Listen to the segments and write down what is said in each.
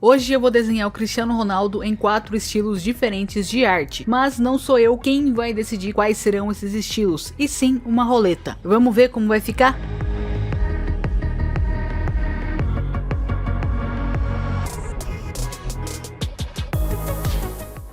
Hoje eu vou desenhar o Cristiano Ronaldo em 4 estilos diferentes de arte, mas não sou eu quem vai decidir quais serão esses estilos, e sim uma roleta. Vamos ver como vai ficar?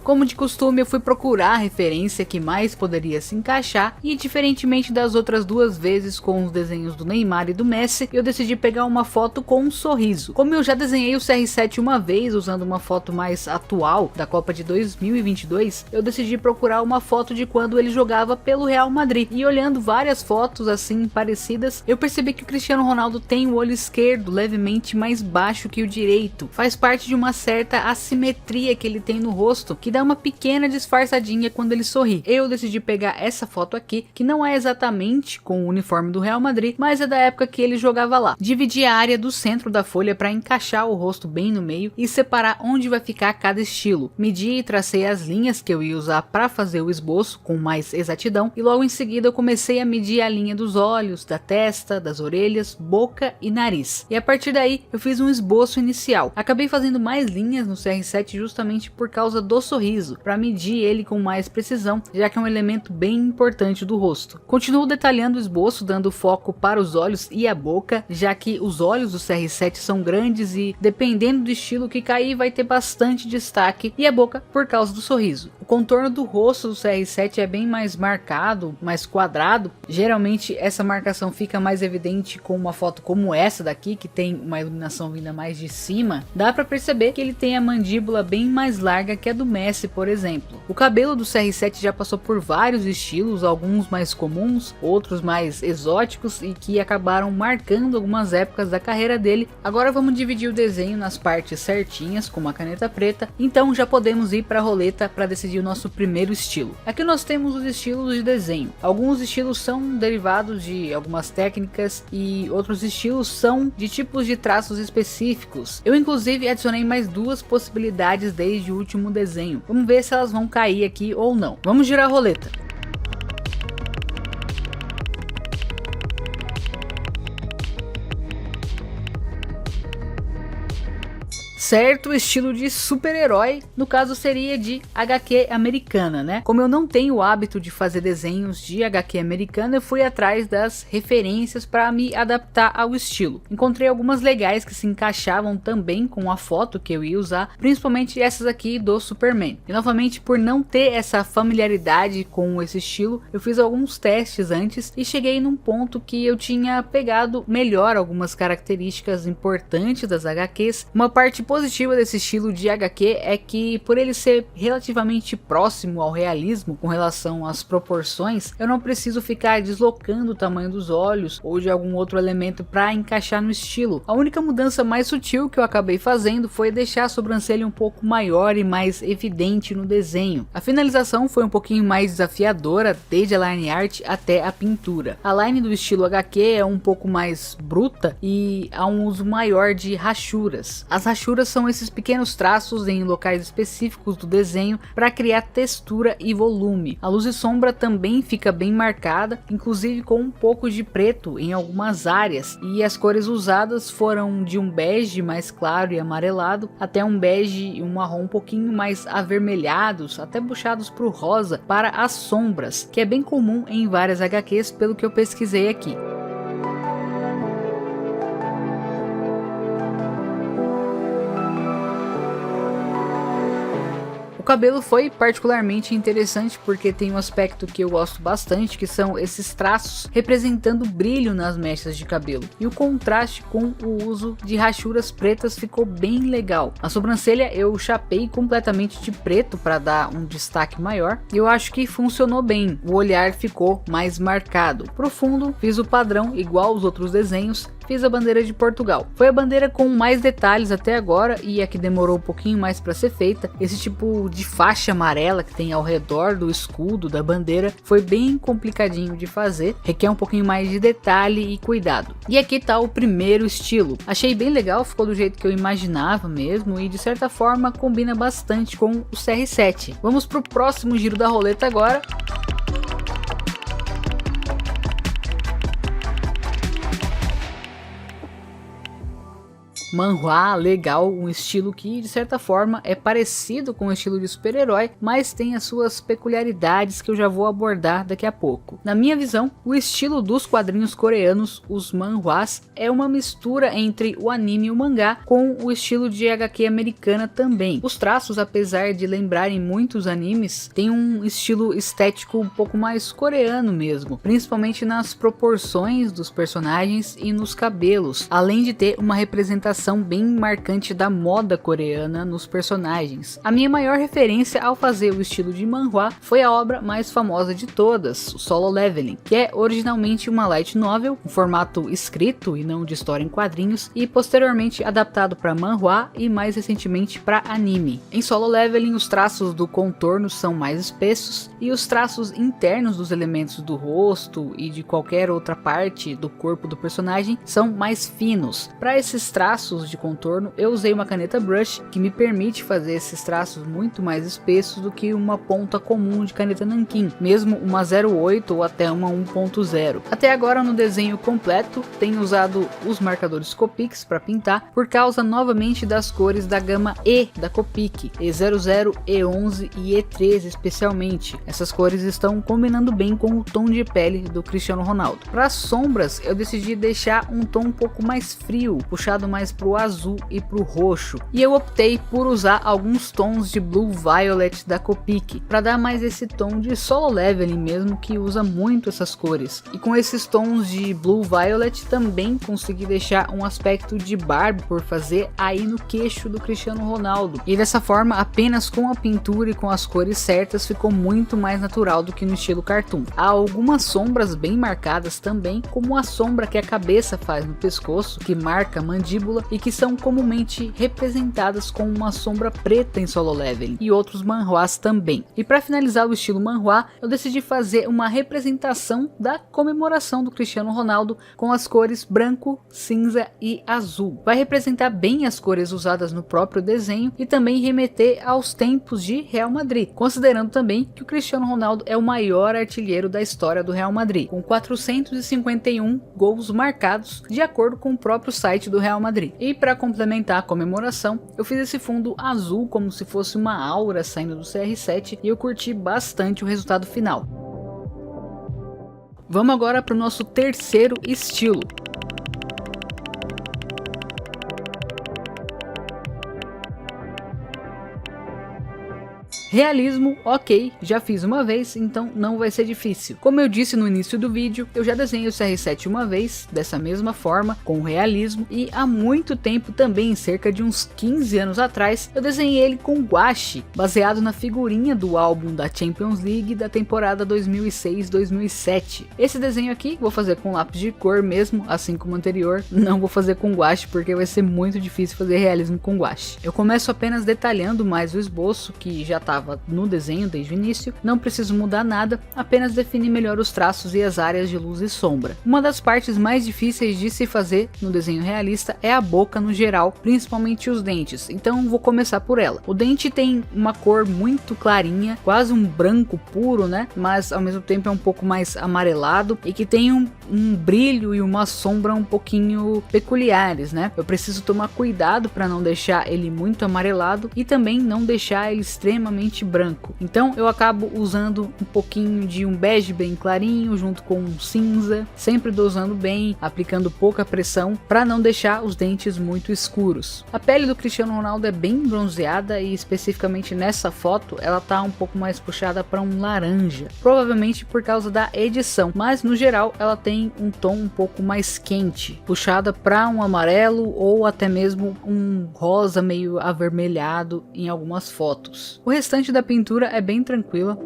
Como de costume, eu fui procurar a referência que mais poderia se encaixar e, diferentemente das outras duas vezes com os desenhos do Neymar e do Messi, eu decidi pegar uma foto com um sorriso. Como eu já desenhei o CR7 uma vez usando uma foto mais atual da Copa de 2022, eu decidi procurar uma foto de quando ele jogava pelo Real Madrid. E olhando várias fotos assim parecidas, eu percebi que o Cristiano Ronaldo tem o olho esquerdo levemente mais baixo que o direito. Faz parte de uma certa assimetria que ele tem no rosto, que dá uma pequena disfarçadinha quando ele sorri. Eu decidi pegar essa foto aqui, que não é exatamente com o uniforme do Real Madrid, mas é da época que ele jogava lá. Dividi a área do centro da folha para encaixar o rosto bem no meio e separar onde vai ficar cada estilo. Medi e tracei as linhas que eu ia usar para fazer o esboço com mais exatidão, e logo em seguida eu comecei a medir a linha dos olhos, da testa, das orelhas, boca e nariz. E a partir daí eu fiz um esboço inicial. Acabei fazendo mais linhas no CR7 justamente por causa do sorriso, para medir ele com mais precisão, já que é um elemento bem importante do rosto. Continuo detalhando o esboço, dando foco para os olhos e a boca, já que os olhos do CR7 são grandes e, dependendo do estilo que cair, vai ter bastante destaque, e a boca por causa do sorriso. O contorno do rosto do CR7 é bem mais marcado, mais quadrado. Geralmente essa marcação fica mais evidente com uma foto como essa daqui, que tem uma iluminação vinda mais de cima. Dá para perceber que ele tem a mandíbula bem mais larga que a do Messi, por exemplo. O cabelo do CR7 já passou por vários estilos, alguns mais comuns, outros mais exóticos e que acabaram marcando algumas épocas da carreira dele. Agora vamos dividir o desenho nas partes certinhas com uma caneta preta, então já podemos ir para a roleta para decidir o nosso primeiro estilo. Aqui nós temos os estilos de desenho. Alguns estilos são derivados de algumas técnicas e outros estilos são de tipos de traços específicos. Eu inclusive adicionei mais duas possibilidades desde o último desenho. Vamos ver se elas vão cair aqui ou não. Vamos girar a roleta. Certo, estilo de super-herói, no caso seria de HQ americana, né? Como eu não tenho o hábito de fazer desenhos de HQ americana, eu fui atrás das referências para me adaptar ao estilo. Encontrei algumas legais que se encaixavam também com a foto que eu ia usar, principalmente essas aqui do Superman. E novamente, por não ter essa familiaridade com esse estilo, eu fiz alguns testes antes e cheguei num ponto que eu tinha pegado melhor algumas características importantes das HQs. Uma parte positiva desse estilo de HQ é que, por ele ser relativamente próximo ao realismo com relação às proporções, eu não preciso ficar deslocando o tamanho dos olhos ou de algum outro elemento para encaixar no estilo. A única mudança mais sutil que eu acabei fazendo foi deixar a sobrancelha um pouco maior e mais evidente no desenho. A finalização foi um pouquinho mais desafiadora, desde a line art até a pintura. A line do estilo HQ é um pouco mais bruta e há um uso maior de rachuras. As rachuras são esses pequenos traços em locais específicos do desenho para criar textura e volume. A luz e sombra também fica bem marcada, inclusive com um pouco de preto em algumas áreas, e as cores usadas foram de um bege mais claro e amarelado até um bege e um marrom um pouquinho mais avermelhados, até puxados para o rosa para as sombras, que é bem comum em várias HQs pelo que eu pesquisei aqui. O cabelo foi particularmente interessante porque tem um aspecto que eu gosto bastante, que são esses traços representando brilho nas mechas de cabelo, e o contraste com o uso de rachuras pretas ficou bem legal. A sobrancelha eu chapei completamente de preto para dar um destaque maior e eu acho que funcionou bem. O olhar ficou mais marcado. Profundo, fiz o padrão igual aos outros desenhos. Fiz a bandeira de Portugal. Foi a bandeira com mais detalhes até agora e a que demorou um pouquinho mais para ser feita. Esse tipo de faixa amarela que tem ao redor do escudo da bandeira foi bem complicadinho de fazer, requer um pouquinho mais de detalhe e cuidado. E aqui tá o primeiro estilo. Achei bem legal, ficou do jeito que eu imaginava mesmo e de certa forma combina bastante com o CR7. Vamos pro próximo giro da roleta agora. manhwa legal, um estilo que de certa forma é parecido com o estilo de super-herói, mas tem as suas peculiaridades que eu já vou abordar daqui a pouco. Na minha visão, o estilo dos quadrinhos coreanos, os manhwas, é uma mistura entre o anime e o mangá com o estilo de HQ americana também. Os traços, apesar de lembrarem muitos animes, tem um estilo estético um pouco mais coreano mesmo, principalmente nas proporções dos personagens e nos cabelos, além de ter uma representação bem marcante da moda coreana nos personagens. A minha maior referência ao fazer o estilo de manhwa foi a obra mais famosa de todas, o Solo Leveling, que é originalmente uma light novel, um formato escrito e não de história em quadrinhos, e posteriormente adaptado para manhwa e mais recentemente para anime. Em Solo Leveling, os traços do contorno são mais espessos e os traços internos dos elementos do rosto e de qualquer outra parte do corpo do personagem são mais finos. Para esses traços de contorno, eu usei uma caneta brush que me permite fazer esses traços muito mais espessos do que uma ponta comum de caneta nanquim, mesmo uma 08 ou até uma 1.0. Até agora no desenho completo tenho usado os marcadores Copics para pintar por causa novamente das cores da gama E da Copic, E00, E11 e E13 especialmente. Essas cores estão combinando bem com o tom de pele do Cristiano Ronaldo. Para as sombras eu decidi deixar um tom um pouco mais frio, puxado mais para o azul e para o roxo, e eu optei por usar alguns tons de Blue Violet da Copic para dar mais esse tom de Solo Leveling mesmo, que usa muito essas cores. E com esses tons de Blue Violet também consegui deixar um aspecto de barba por fazer aí no queixo do Cristiano Ronaldo, e dessa forma apenas com a pintura e com as cores certas ficou muito mais natural do que no estilo cartoon. Há algumas sombras bem marcadas também, como a sombra que a cabeça faz no pescoço, que marca a mandíbula e que são comumente representadas com uma sombra preta em Solo Leveling, e outros manhwas também. E para finalizar o estilo manhwa, eu decidi fazer uma representação da comemoração do Cristiano Ronaldo com as cores branco, cinza e azul. Vai representar bem as cores usadas no próprio desenho e também remeter aos tempos de Real Madrid, considerando também que o Cristiano Ronaldo é o maior artilheiro da história do Real Madrid, com 451 gols marcados, de acordo com o próprio site do Real Madrid. E para complementar a comemoração, eu fiz esse fundo azul como se fosse uma aura saindo do CR7 e eu curti bastante o resultado final. Vamos agora para o nosso terceiro estilo. Realismo, ok, já fiz uma vez, então não vai ser difícil. Como eu disse no início do vídeo, eu já desenhei o CR7 uma vez, dessa mesma forma, com realismo, e há muito tempo também, cerca de uns 15 anos atrás, eu desenhei ele com guache, baseado na figurinha do álbum da Champions League da temporada 2006-2007. Esse desenho aqui vou fazer com lápis de cor mesmo, assim como o anterior, não vou fazer com guache porque vai ser muito difícil fazer realismo com guache. Eu começo apenas detalhando mais o esboço, que já estava no desenho desde o início, não preciso mudar nada, apenas definir melhor os traços e as áreas de luz e sombra. Uma das partes mais difíceis de se fazer no desenho realista é a boca no geral, principalmente os dentes, então vou começar por ela. O dente tem uma cor muito clarinha, quase um branco puro, né, mas ao mesmo tempo é um pouco mais amarelado e que tem um brilho e uma sombra um pouquinho peculiares, né. Eu preciso tomar cuidado para não deixar ele muito amarelado e também não deixar ele extremamente branco, então eu acabo usando um pouquinho de um bege bem clarinho junto com um cinza, sempre dosando bem, aplicando pouca pressão para não deixar os dentes muito escuros. A pele do Cristiano Ronaldo é bem bronzeada e especificamente nessa foto ela tá um pouco mais puxada para um laranja, provavelmente por causa da edição, mas no geral ela tem um tom um pouco mais quente, puxada para um amarelo ou até mesmo um rosa meio avermelhado em algumas fotos. O restante da pintura é bem tranquila.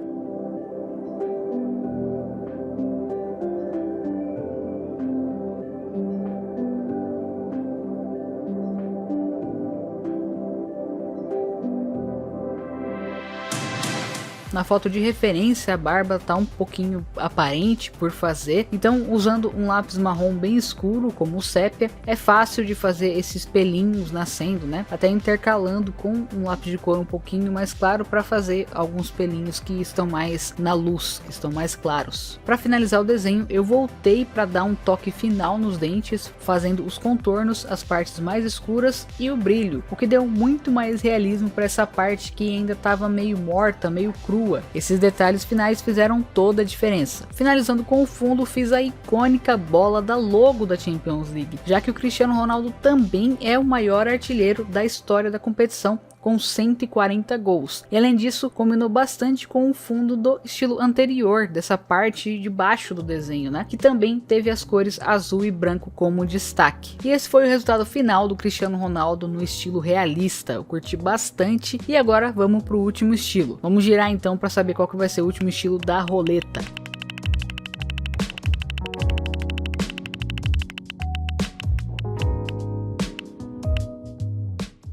Na foto de referência a barba tá um pouquinho aparente por fazer, então usando um lápis marrom bem escuro como o sépia, é fácil de fazer esses pelinhos nascendo, né? Até intercalando com um lápis de cor um pouquinho mais claro para fazer alguns pelinhos que estão mais na luz, que estão mais claros. Para finalizar o desenho, eu voltei para dar um toque final nos dentes, fazendo os contornos, as partes mais escuras e o brilho, o que deu muito mais realismo para essa parte que ainda estava meio morta, meio crua. Esses detalhes finais fizeram toda a diferença. Finalizando com o fundo, fiz a icônica bola da logo da Champions League, já que o Cristiano Ronaldo também é o maior artilheiro da história da competição, com 140 gols. E além disso, combinou bastante com o fundo do estilo anterior, dessa parte de baixo do desenho, né? Que também teve as cores azul e branco como destaque. E esse foi o resultado final do Cristiano Ronaldo no estilo realista. Eu curti bastante e agora vamos para o último estilo. Vamos girar então para saber qual que vai ser o último estilo da roleta.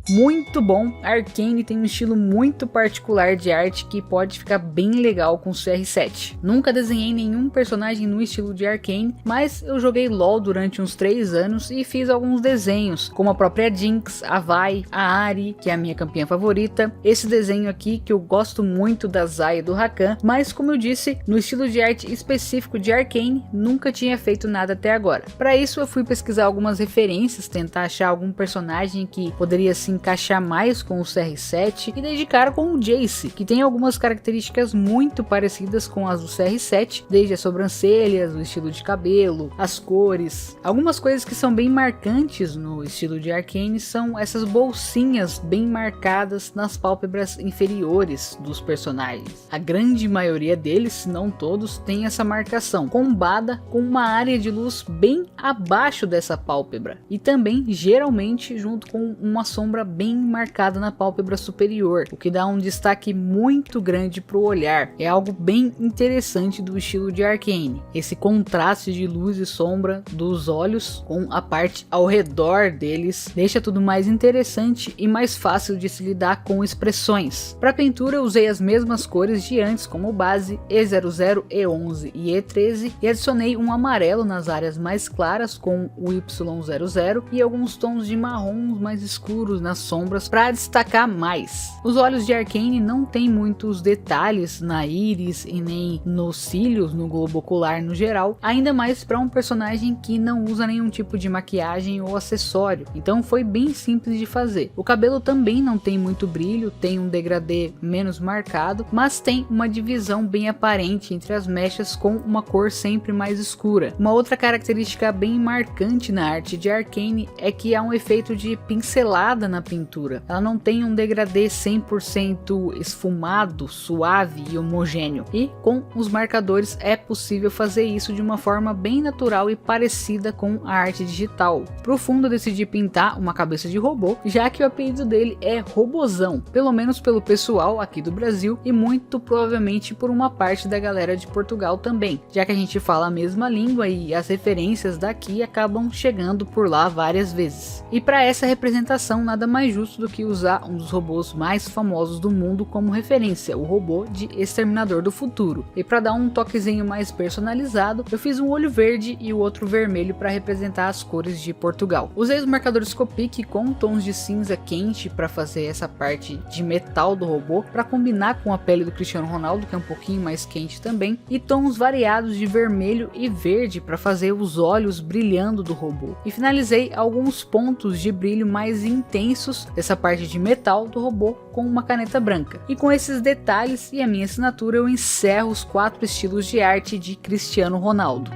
Muito bom, a Arcane tem um estilo muito particular de arte que pode ficar bem legal com o CR7. Nunca desenhei nenhum personagem no estilo de Arcane, mas eu joguei LoL durante uns 3 anos e fiz alguns desenhos, como a própria Jinx, a Vi, a Ahri, que é a minha campeã favorita, esse desenho aqui que eu gosto muito da Xayah e do Rakan, mas como eu disse, no estilo de arte específico de Arcane, nunca tinha feito nada até agora. Para isso eu fui pesquisar algumas referências, tentar achar algum personagem que poderia se encaixar mais com o CR7 e dei de cara com o Jayce, que tem algumas características muito parecidas com as do CR7, desde as sobrancelhas, o estilo de cabelo, as cores. Algumas coisas que são bem marcantes no estilo de Arcane são essas bolsinhas bem marcadas nas pálpebras inferiores dos personagens. A grande maioria deles, se não todos, tem essa marcação, combada com uma área de luz bem abaixo dessa pálpebra e também geralmente junto com uma sombra bem marcada na pálpebra superior, o que dá um destaque muito grande para o olhar. É algo bem interessante do estilo de Arcane, esse contraste de luz e sombra dos olhos com a parte ao redor deles deixa tudo mais interessante e mais fácil de se lidar com expressões. Para pintura eu usei as mesmas cores de antes como base, E00, E11 e E13, e adicionei um amarelo nas áreas mais claras com o Y00 e alguns tons de marrons mais escuros nas sombras para destacar mais. Os olhos de Arcane não tem muitos detalhes na íris e nem nos cílios, no globo ocular no geral, ainda mais para um personagem que não usa nenhum tipo de maquiagem ou acessório, então foi bem simples de fazer. O cabelo também não tem muito brilho, tem um degradê menos marcado, mas tem uma divisão bem aparente entre as mechas com uma cor sempre mais escura. Uma outra característica bem marcante na arte de Arcane é que há um efeito de pincelada na pintura. Ela não tem um degradê 100% esfumado, suave e homogêneo, e com os marcadores é possível fazer isso de uma forma bem natural e parecida com a arte digital. Pro fundo eu decidi pintar uma cabeça de robô, já que o apelido dele é Robozão, pelo menos pelo pessoal aqui do Brasil e muito provavelmente por uma parte da galera de Portugal também, já que a gente fala a mesma língua e as referências daqui acabam chegando por lá várias vezes. E para essa representação nada mais justo do que usar um dos robôs mais famosos do mundo como referência, o robô de Exterminador do Futuro. E para dar um toquezinho mais personalizado, eu fiz um olho verde e o outro vermelho para representar as cores de Portugal. Usei os marcadores Copic com tons de cinza quente para fazer essa parte de metal do robô, para combinar com a pele do Cristiano Ronaldo, que é um pouquinho mais quente também, e tons variados de vermelho e verde para fazer os olhos brilhando do robô. E finalizei alguns pontos de brilho mais intensos dessa parte de metal do robô com uma caneta branca. E com esses detalhes e a minha assinatura eu encerro os 4 estilos de arte de Cristiano Ronaldo.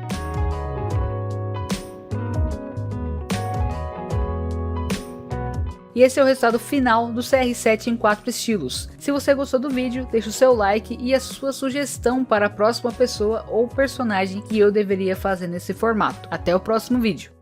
E esse é o resultado final do CR7 em 4 estilos. Se você gostou do vídeo, deixe o seu like e a sua sugestão para a próxima pessoa ou personagem que eu deveria fazer nesse formato. Até o próximo vídeo.